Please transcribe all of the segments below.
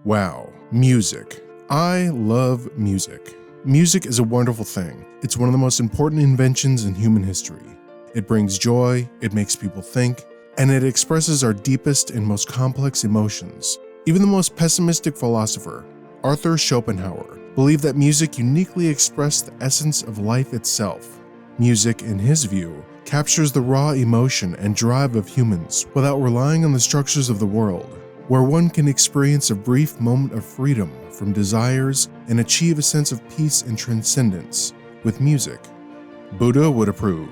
Wow, music. I love music. Music is a wonderful thing. It's one of the most important inventions in human history. It brings joy, it makes people think, and it expresses our deepest and most complex emotions. Even the most pessimistic philosopher, Arthur Schopenhauer, believed that music uniquely expressed the essence of life itself. Music, in his view, captures the raw emotion and drive of humans without relying on the structures of the world, where one can experience a brief moment of freedom from desires and achieve a sense of peace and transcendence with music. Buddha would approve.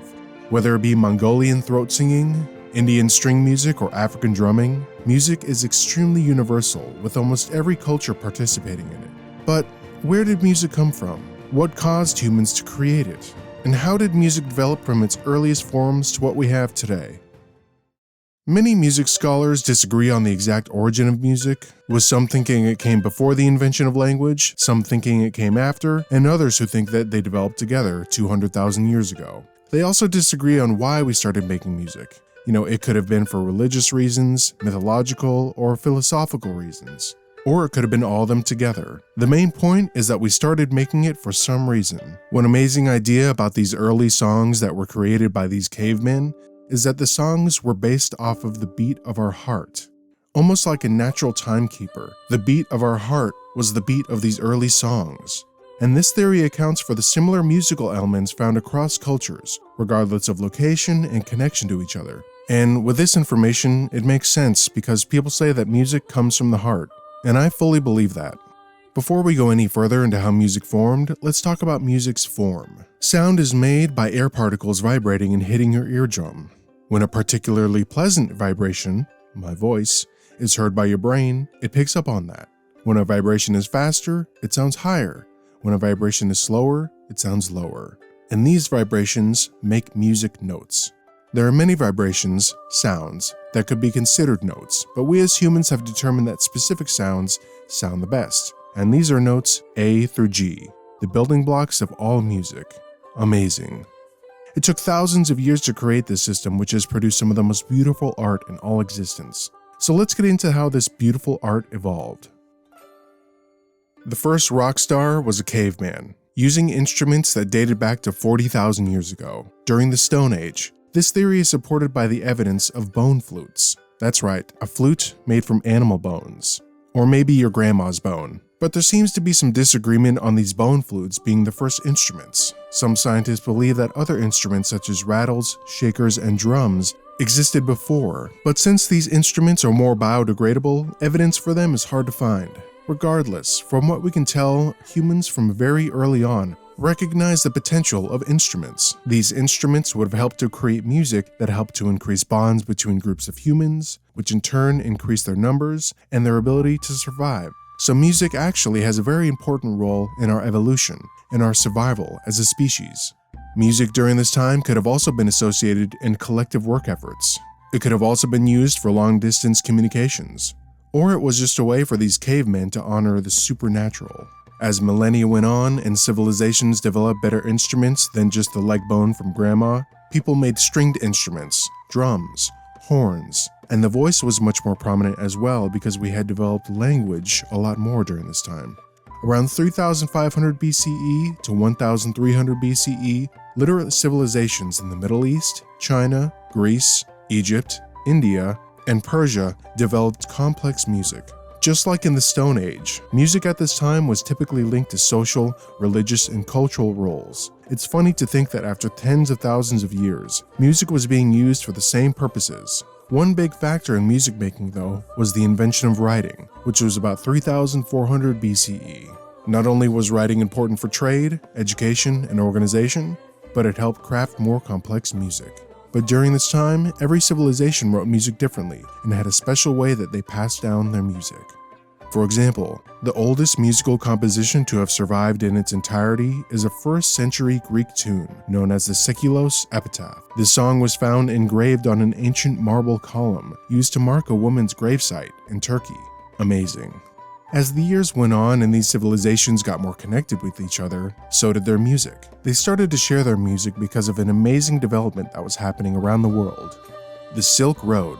Whether it be Mongolian throat singing, Indian string music, or African drumming, music is extremely universal, with almost every culture participating in it. But where did music come from? What caused humans to create it? And how did music develop from its earliest forms to what we have today? Many music scholars disagree on the exact origin of music, with some thinking it came before the invention of language, some thinking it came after, and others who think that they developed together 200,000 years ago. They also disagree on why we started making music. It could have been for religious reasons, mythological, or philosophical reasons. Or it could have been all of them together. The main point is that we started making it for some reason. One amazing idea about these early songs that were created by these cavemen is that the songs were based off of the beat of our heart. Almost like a natural timekeeper, the beat of our heart was the beat of these early songs. And this theory accounts for the similar musical elements found across cultures, regardless of location and connection to each other. And with this information, it makes sense because people say that music comes from the heart, and I fully believe that. Before we go any further into how music formed, let's talk about music's form. Sound is made by air particles vibrating and hitting your eardrum. When a particularly pleasant vibration, my voice, is heard by your brain, it picks up on that. When a vibration is faster, it sounds higher. When a vibration is slower, it sounds lower. And these vibrations make music notes. There are many vibrations, sounds, that could be considered notes, but we as humans have determined that specific sounds sound the best. And these are notes A through G, the building blocks of all music. Amazing. It took thousands of years to create this system, which has produced some of the most beautiful art in all existence. So let's get into how this beautiful art evolved. The first rock star was a caveman, using instruments that dated back to 40,000 years ago, during the Stone Age. This theory is supported by the evidence of bone flutes. That's right, a flute made from animal bones. Or maybe your grandma's bone. But there seems to be some disagreement on these bone flutes being the first instruments. Some scientists believe that other instruments such as rattles, shakers, and drums existed before, but since these instruments are more biodegradable, evidence for them is hard to find. Regardless, from what we can tell, humans from very early on recognized the potential of instruments. These instruments would have helped to create music that helped to increase bonds between groups of humans, which in turn increased their numbers and their ability to survive. So music actually has a very important role in our evolution and our survival as a species. Music during this time could have also been associated in collective work efforts. It could have also been used for long-distance communications. Or it was just a way for these cavemen to honor the supernatural. As millennia went on and civilizations developed better instruments than just the leg bone from grandma, people made stringed instruments, drums, horns, and the voice was much more prominent as well because we had developed language a lot more during this time. Around 3500 BCE to 1300 BCE, literate civilizations in the Middle East, China, Greece, Egypt, India, and Persia developed complex music. Just like in the Stone Age, music at this time was typically linked to social, religious, and cultural roles. It's funny to think that after tens of thousands of years, music was being used for the same purposes. One big factor in music making, though, was the invention of writing, which was about 3400 BCE. Not only was writing important for trade, education, and organization, but it helped craft more complex music. But during this time, every civilization wrote music differently and had a special way that they passed down their music. For example, the oldest musical composition to have survived in its entirety is a 1st century Greek tune known as the Sekulos Epitaph. This song was found engraved on an ancient marble column used to mark a woman's gravesite in Turkey. Amazing. As the years went on and these civilizations got more connected with each other, so did their music. They started to share their music because of an amazing development that was happening around the world. The Silk Road.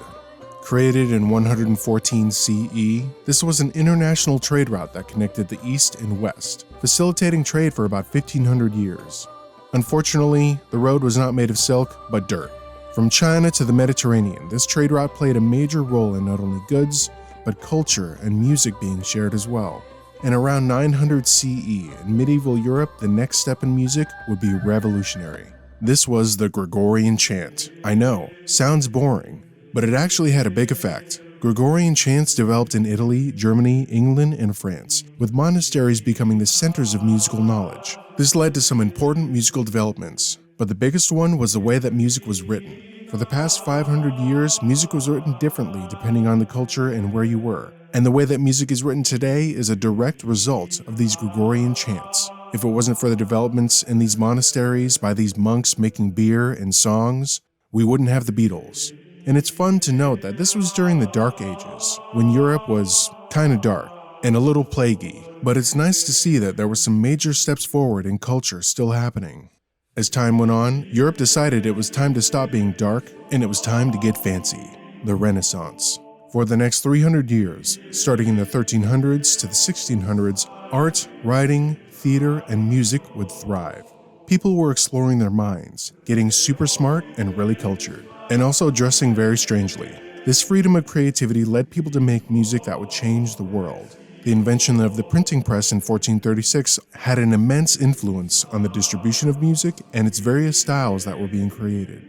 Created in 114 CE, this was an international trade route that connected the East and West, facilitating trade for about 1500 years. Unfortunately, the road was not made of silk, but dirt. From China to the Mediterranean, this trade route played a major role in not only goods, but culture and music being shared as well. And around 900 CE, in medieval Europe, the next step in music would be revolutionary. This was the Gregorian chant. I know, sounds boring, but it actually had a big effect. Gregorian chants developed in Italy, Germany, England, and France, with monasteries becoming the centers of musical knowledge. This led to some important musical developments, but the biggest one was the way that music was written. For the past 500 years, music was written differently depending on the culture and where you were. And the way that music is written today is a direct result of these Gregorian chants. If it wasn't for the developments in these monasteries by these monks making beer and songs, we wouldn't have the Beatles. And it's fun to note that this was during the Dark Ages, when Europe was kinda dark and a little plaguey, but it's nice to see that there were some major steps forward in culture still happening. As time went on, Europe decided it was time to stop being dark, and it was time to get fancy, the Renaissance. For the next 300 years, starting in the 1300s to the 1600s, art, writing, theater, and music would thrive. People were exploring their minds, getting super smart and really cultured, and also dressing very strangely. This freedom of creativity led people to make music that would change the world. The invention of the printing press in 1436 had an immense influence on the distribution of music and its various styles that were being created.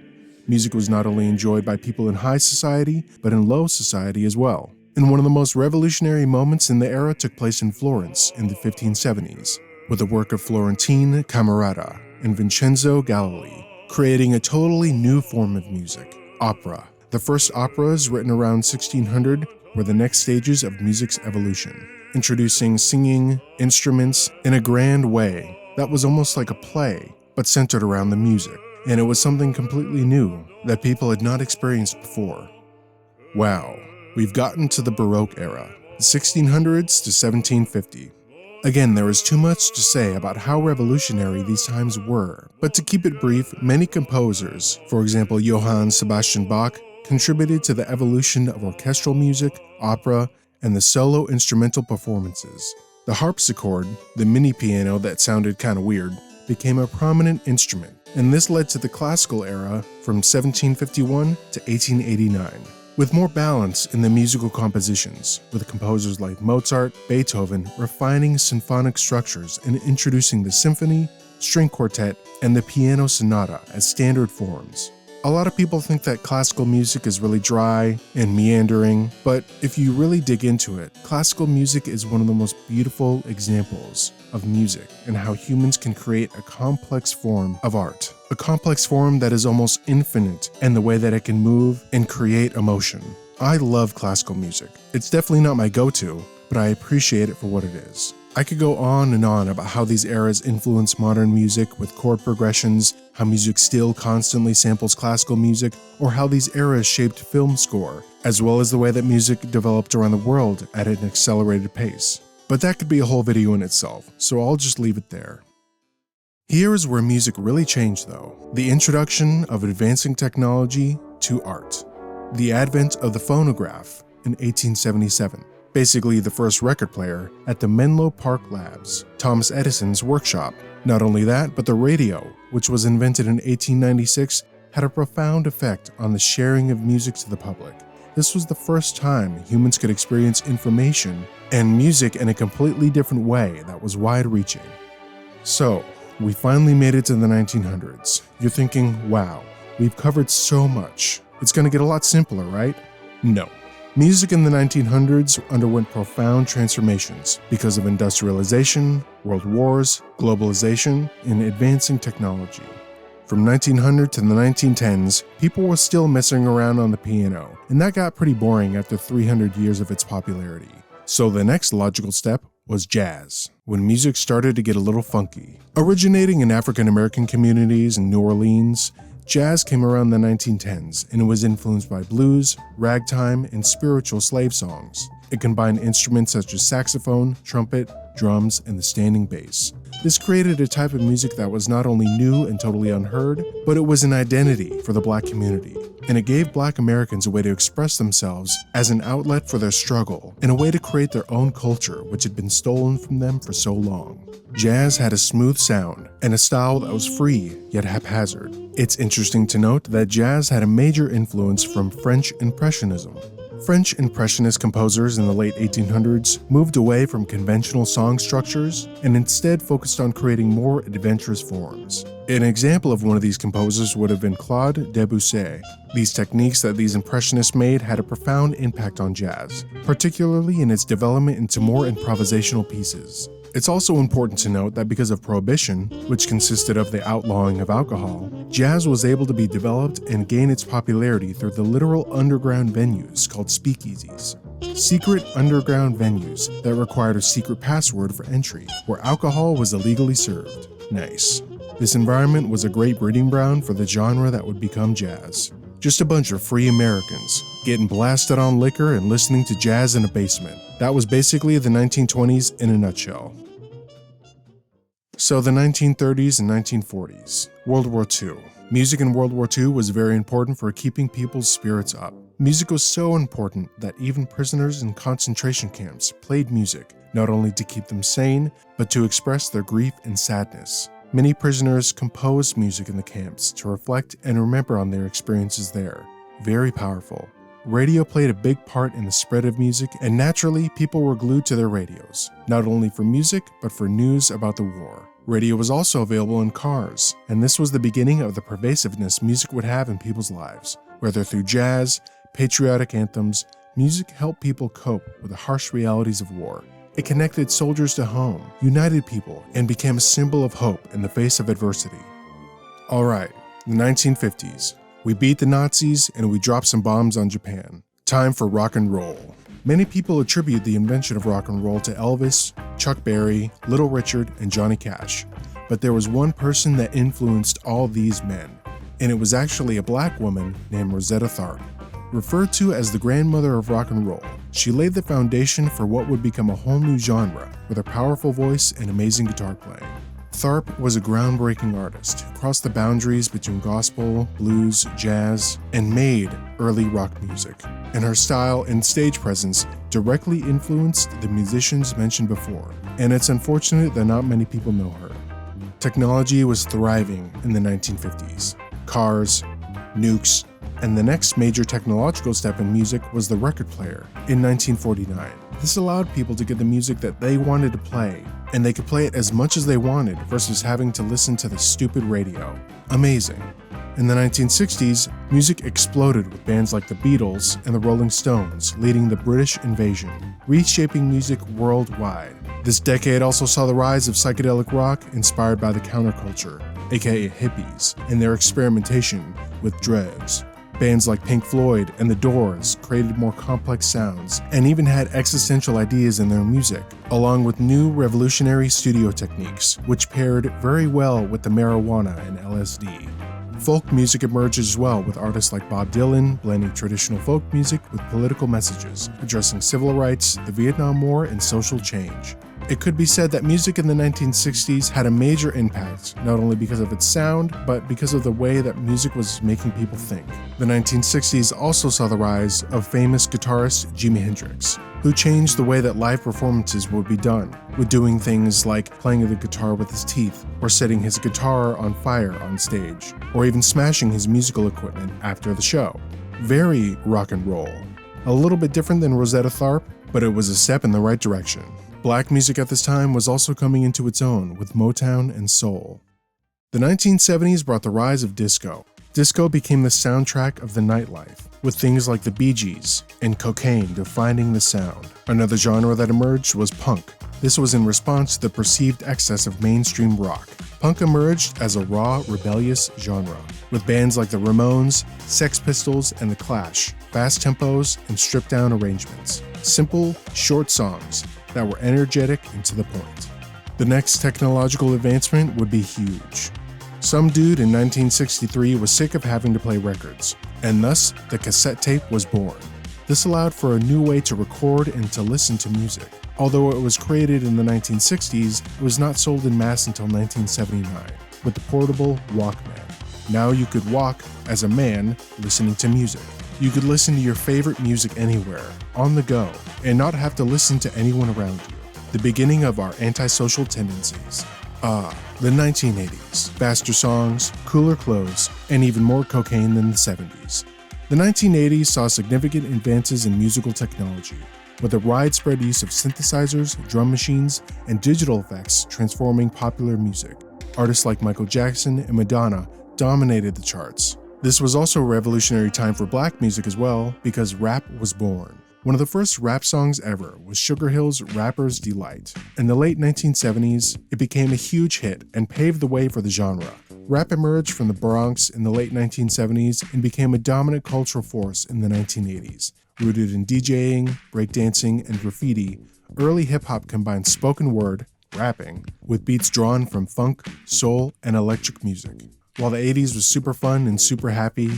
Music was not only enjoyed by people in high society, but in low society as well. And one of the most revolutionary moments in the era took place in Florence in the 1570s, with the work of Florentine Camerata and Vincenzo Galli, creating a totally new form of music, opera. The first operas, written around 1600, were the next stages of music's evolution, introducing singing, instruments, in a grand way that was almost like a play, but centered around the music. And it was something completely new that people had not experienced before. Wow, we've gotten to the Baroque era, the 1600s to 1750. Again, there is too much to say about how revolutionary these times were, but to keep it brief, many composers, for example Johann Sebastian Bach, contributed to the evolution of orchestral music, opera, and the solo instrumental performances. The harpsichord, the mini piano that sounded kind of weird, became a prominent instrument, and this led to the classical era from 1751 to 1889. With more balance in the musical compositions, with composers like Mozart, Beethoven refining symphonic structures and introducing the symphony, string quartet, and the piano sonata as standard forms. A lot of people think that classical music is really dry and meandering, but if you really dig into it, classical music is one of the most beautiful examples of music and how humans can create a complex form of art. A complex form that is almost infinite in the way that it can move and create emotion. I love classical music. It's definitely not my go-to, but I appreciate it for what it is. I could go on and on about how these eras influence modern music with chord progressions, how music still constantly samples classical music, or how these eras shaped film score, as well as the way that music developed around the world at an accelerated pace. But that could be a whole video in itself, so I'll just leave it there. Here is where music really changed though, the introduction of advancing technology to art. The advent of the phonograph in 1877. Basically the first record player at the Menlo Park Labs, Thomas Edison's workshop. Not only that, but the radio, which was invented in 1896, had a profound effect on the sharing of music to the public. This was the first time humans could experience information and music in a completely different way that was wide-reaching. So, we finally made it to the 1900s. You're thinking, wow, we've covered so much. It's gonna get a lot simpler, right? No. Music in the 1900s underwent profound transformations because of industrialization, world wars, globalization, and advancing technology. From 1900 to the 1910s, people were still messing around on the piano, and that got pretty boring after 300 years of its popularity. So the next logical step was jazz, when music started to get a little funky. Originating in African American communities in New Orleans, jazz came around the 1910s, and it was influenced by blues, ragtime, and spiritual slave songs. It combined instruments such as saxophone, trumpet, drums, and the standing bass. This created a type of music that was not only new and totally unheard, but it was an identity for the Black community. and it gave Black Americans a way to express themselves as an outlet for their struggle and a way to create their own culture which had been stolen from them for so long. Jazz had a smooth sound and a style that was free yet haphazard. It's interesting to note that jazz had a major influence from French Impressionism. French Impressionist composers in the late 1800s moved away from conventional song structures and instead focused on creating more adventurous forms. An example of one of these composers would have been Claude Debussy. These techniques that these Impressionists made had a profound impact on jazz, particularly in its development into more improvisational pieces. It's also important to note that because of Prohibition, which consisted of the outlawing of alcohol, jazz was able to be developed and gain its popularity through the literal underground venues called speakeasies. Secret underground venues that required a secret password for entry, where alcohol was illegally served. Nice. This environment was a great breeding ground for the genre that would become jazz. Just a bunch of free Americans, getting blasted on liquor and listening to jazz in a basement. That was basically the 1920s in a nutshell. So the 1930s and 1940s, World War II. Music in World War II was very important for keeping people's spirits up. Music was so important that even prisoners in concentration camps played music, not only to keep them sane, but to express their grief and sadness. Many prisoners composed music in the camps to reflect and remember on their experiences there. Very powerful. Radio played a big part in the spread of music, and naturally, people were glued to their radios, not only for music, but for news about the war. Radio was also available in cars, and this was the beginning of the pervasiveness music would have in people's lives. Whether through jazz, patriotic anthems, music helped people cope with the harsh realities of war. It connected soldiers to home, united people, and became a symbol of hope in the face of adversity. Alright, the 1950s. We beat the Nazis and we dropped some bombs on Japan. Time for rock and roll. Many people attribute the invention of rock and roll to Elvis, Chuck Berry, Little Richard, and Johnny Cash. But there was one person that influenced all these men, and it was actually a black woman named Rosetta Tharpe. Referred to as the grandmother of rock and roll, she laid the foundation for what would become a whole new genre with her powerful voice and amazing guitar playing. Tharpe was a groundbreaking artist who crossed the boundaries between gospel, blues, jazz, and made early rock music. And her style and stage presence directly influenced the musicians mentioned before, and it's unfortunate that not many people know her. Technology was thriving in the 1950s. Cars, nukes, and the next major technological step in music was the record player in 1949. This allowed people to get the music that they wanted to play, and they could play it as much as they wanted versus having to listen to the stupid radio. Amazing. In the 1960s, music exploded with bands like the Beatles and the Rolling Stones leading the British invasion, reshaping music worldwide. This decade also saw the rise of psychedelic rock inspired by the counterculture, aka hippies, and their experimentation with drugs. Bands like Pink Floyd and The Doors created more complex sounds and even had existential ideas in their music, along with new revolutionary studio techniques, which paired very well with the marijuana and LSD. Folk music emerged as well, with artists like Bob Dylan blending traditional folk music with political messages, addressing civil rights, the Vietnam War, and social change. It could be said that music in the 1960s had a major impact, not only because of its sound, but because of the way that music was making people think. The 1960s also saw the rise of famous guitarist Jimi Hendrix, who changed the way that live performances would be done, with doing things like playing the guitar with his teeth, or setting his guitar on fire on stage, or even smashing his musical equipment after the show. Very rock and roll. A little bit different than Rosetta Tharpe, but it was a step in the right direction. Black music at this time was also coming into its own with Motown and soul. The 1970s brought the rise of disco. Disco became the soundtrack of the nightlife, with things like the Bee Gees and cocaine defining the sound. Another genre that emerged was punk. This was in response to the perceived excess of mainstream rock. Punk emerged as a raw, rebellious genre, with bands like the Ramones, Sex Pistols, and The Clash, fast tempos and stripped-down arrangements. Simple, short songs that were energetic and to the point. The next technological advancement would be huge. Some dude in 1963 was sick of having to play records, and thus the cassette tape was born. This allowed for a new way to record and to listen to music. Although it was created in the 1960s, it was not sold in mass until 1979, with the portable Walkman. Now you could walk as a man listening to music. You could listen to your favorite music anywhere, on the go, and not have to listen to anyone around you. The beginning of our antisocial tendencies. The 1980s. Faster songs, cooler clothes, and even more cocaine than the 70s. The 1980s saw significant advances in musical technology, with the widespread use of synthesizers, drum machines, and digital effects transforming popular music. Artists like Michael Jackson and Madonna dominated the charts. This was also a revolutionary time for black music as well, because rap was born. One of the first rap songs ever was Sugar Hill's Rapper's Delight. In the late 1970s, it became a huge hit and paved the way for the genre. Rap emerged from the Bronx in the late 1970s and became a dominant cultural force in the 1980s. Rooted in DJing, breakdancing, and graffiti, early hip-hop combined spoken word, rapping, with beats drawn from funk, soul, and electric music. While the 80s was super fun and super happy,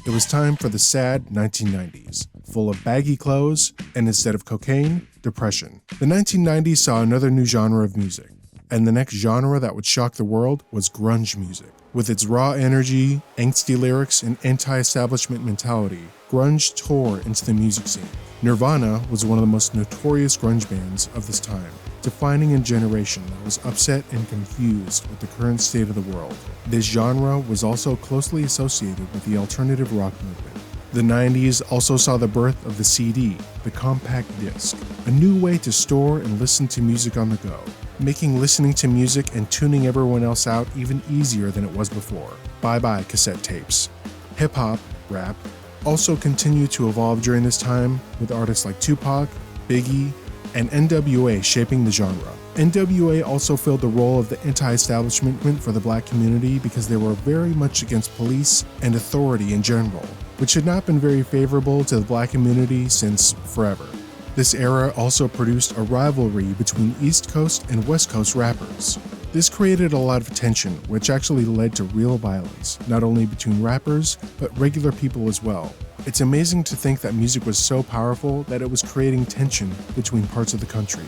it was time for the sad 1990s, full of baggy clothes and, instead of cocaine, depression. The 1990s saw another new genre of music, and the next genre that would shock the world was grunge music. With its raw energy, angsty lyrics, and anti-establishment mentality, grunge tore into the music scene. Nirvana was one of the most notorious grunge bands of this time, defining a generation that was upset and confused with the current state of the world. This genre was also closely associated with the alternative rock movement. The 90s also saw the birth of the CD, the compact disc, a new way to store and listen to music on the go, making listening to music and tuning everyone else out even easier than it was before. Bye-bye cassette tapes. Hip-hop, rap, also continued to evolve during this time, with artists like Tupac, Biggie, and NWA shaping the genre. NWA also filled the role of the anti-establishment for the black community because they were very much against police and authority in general, which had not been very favorable to the black community since forever. This era also produced a rivalry between East Coast and West Coast rappers. This created a lot of tension, which actually led to real violence, not only between rappers, but regular people as well. It's amazing to think that music was so powerful that it was creating tension between parts of the country.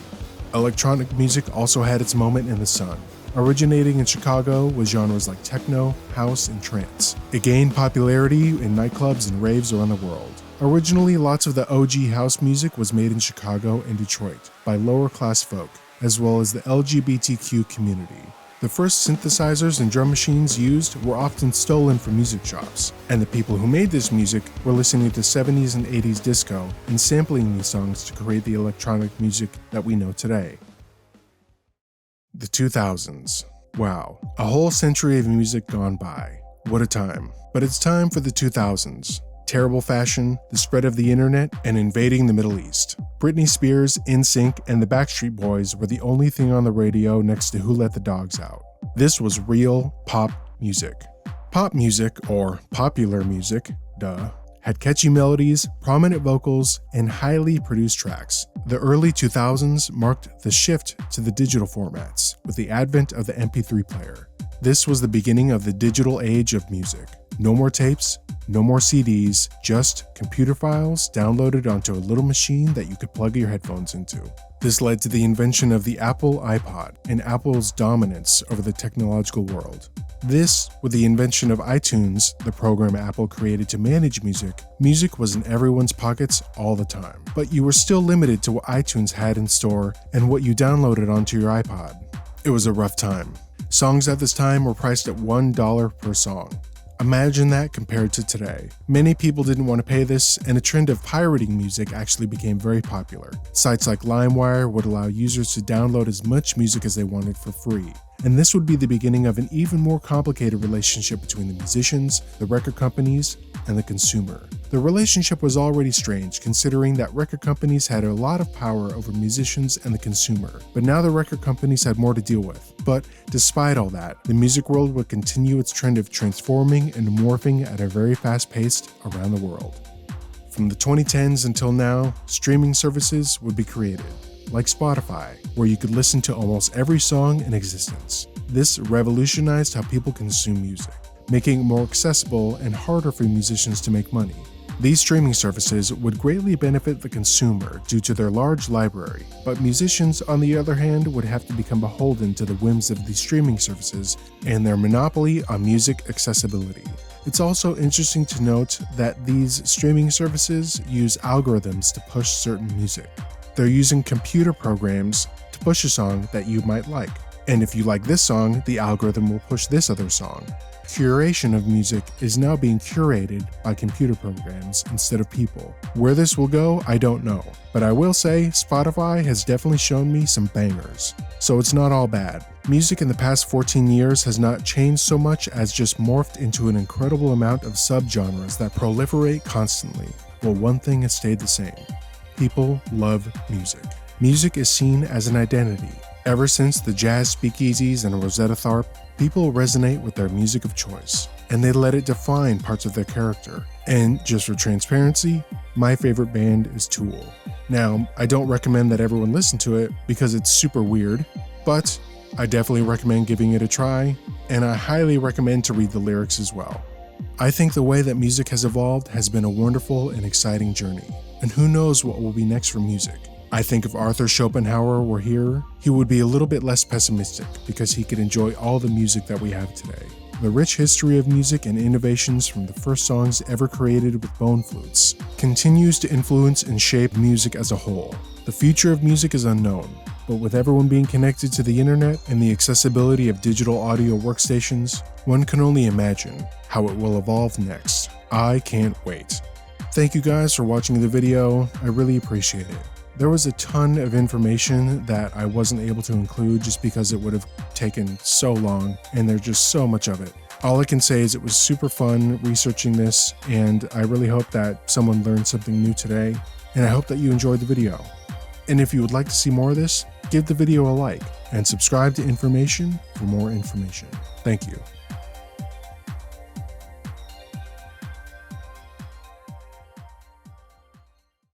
Electronic music also had its moment in the sun. Originating in Chicago with genres like techno, house, and trance. It gained popularity in nightclubs and raves around the world. Originally, lots of the OG house music was made in Chicago and Detroit by lower-class folk, as well as the LGBTQ community. The first synthesizers and drum machines used were often stolen from music shops, and the people who made this music were listening to 70s and 80s disco and sampling these songs to create the electronic music that we know today. The 2000s. Wow, a whole century of music gone by. What a time. But it's time for the 2000s. Terrible fashion, the spread of the internet, and invading the Middle East. Britney Spears, NSYNC, and the Backstreet Boys were the only thing on the radio next to Who Let the Dogs Out. This was real pop music. Pop music, or popular music, had catchy melodies, prominent vocals, and highly produced tracks. The early 2000s marked the shift to the digital formats, with the advent of the MP3 player. This was the beginning of the digital age of music. No more tapes, no more CDs, just computer files downloaded onto a little machine that you could plug your headphones into. This led to the invention of the Apple iPod and Apple's dominance over the technological world. This, with the invention of iTunes, the program Apple created to manage music, music was in everyone's pockets all the time. But you were still limited to what iTunes had in store and what you downloaded onto your iPod. It was a rough time. Songs at this time were priced at $1 per song. Imagine that compared to today. Many people didn't want to pay this, and a trend of pirating music actually became very popular. Sites like LimeWire would allow users to download as much music as they wanted for free. And this would be the beginning of an even more complicated relationship between the musicians, the record companies, and the consumer. The relationship was already strange, considering that record companies had a lot of power over musicians and the consumer, but now the record companies had more to deal with. But despite all that, the music world would continue its trend of transforming and morphing at a very fast pace around the world. From the 2010s until now, streaming services would be created, like Spotify, where you could listen to almost every song in existence. This revolutionized how people consume music, making it more accessible and harder for musicians to make money. These streaming services would greatly benefit the consumer due to their large library, but musicians, on the other hand, would have to become beholden to the whims of these streaming services and their monopoly on music accessibility. It's also interesting to note that these streaming services use algorithms to push certain music. They're using computer programs to push a song that you might like. And if you like this song, the algorithm will push this other song. Curation of music is now being curated by computer programs instead of people. Where this will go, I don't know. But I will say, Spotify has definitely shown me some bangers. So it's not all bad. Music in the past 14 years has not changed so much as just morphed into an incredible amount of subgenres that proliferate constantly. Well, one thing has stayed the same. People love music. Music is seen as an identity. Ever since the jazz speakeasies and Rosetta Tharpe, people resonate with their music of choice, and they let it define parts of their character. And just for transparency, my favorite band is Tool. Now, I don't recommend that everyone listen to it because it's super weird, but I definitely recommend giving it a try, and I highly recommend to read the lyrics as well. I think the way that music has evolved has been a wonderful and exciting journey, and who knows what will be next for music. I think if Arthur Schopenhauer were here, he would be a little bit less pessimistic because he could enjoy all the music that we have today. The rich history of music and innovations from the first songs ever created with bone flutes continues to influence and shape music as a whole. The future of music is unknown, but with everyone being connected to the internet and the accessibility of digital audio workstations, one can only imagine how it will evolve next. I can't wait. Thank you guys for watching the video. I really appreciate it. There was a ton of information that I wasn't able to include just because it would have taken so long, and there's just so much of it. All I can say is it was super fun researching this, and I really hope that someone learned something new today, and I hope that you enjoyed the video. And if you would like to see more of this, give the video a like, and subscribe to Information for more information. Thank you.